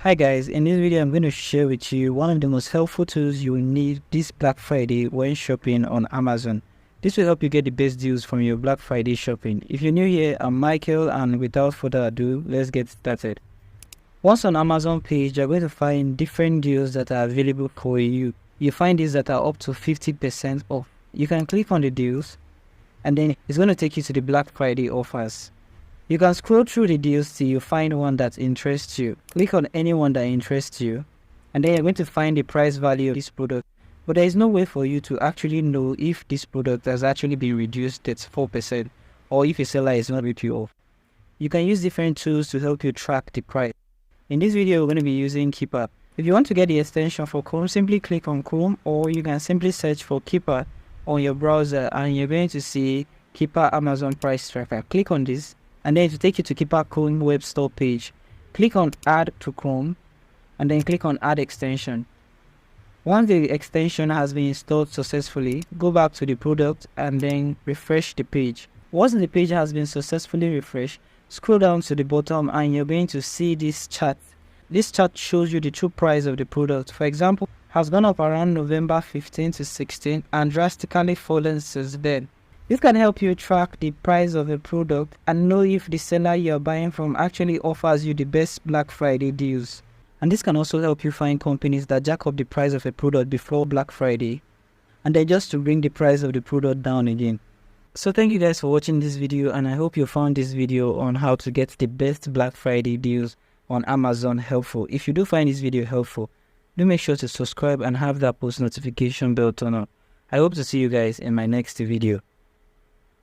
Hi guys, in this video I'm going to share with you one of the most helpful tools you will need this Black Friday when shopping on Amazon. This will help you get the best deals from your Black Friday shopping. If you're new here, I'm Michael, and without further ado, let's get started. Once on Amazon page, you're going to find different deals that are available for you. You find these that are up to 50% off. You can click on the deals and then it's going to take you to the Black Friday offers. You can scroll through the deals till you find one that interests you. Click on any one that interests you, and then you're going to find the price value of this product. But there is no way for you to actually know if this product has actually been reduced at 4% or if a seller is not ripping you off. You can use different tools to help you track the price. In this video, we're going to be using Keepa. If you want to get the extension for Chrome, simply click on Chrome, or you can simply search for Keepa on your browser and you're going to see Keepa Amazon Price Tracker. Click on this, and then it will take you to Keepa Chrome web store page. Click on Add to Chrome, and then click on Add Extension. Once the extension has been installed successfully, go back to the product and then refresh the page. Once the page has been successfully refreshed, scroll down to the bottom and you're going to see this chart. This chart shows you the true price of the product. For example, has gone up around November 15 to 16 and drastically fallen since then. This can help you track the price of a product and know if the seller you're buying from actually offers you the best Black Friday deals. And this can also help you find companies that jack up the price of a product before Black Friday and then just to bring the price of the product down again. So thank you guys for watching this video, and I hope you found this video on how to get the best Black Friday deals on Amazon helpful. If you do find this video helpful, do make sure to subscribe and have that post notification bell turn on. I hope to see you guys in my next video.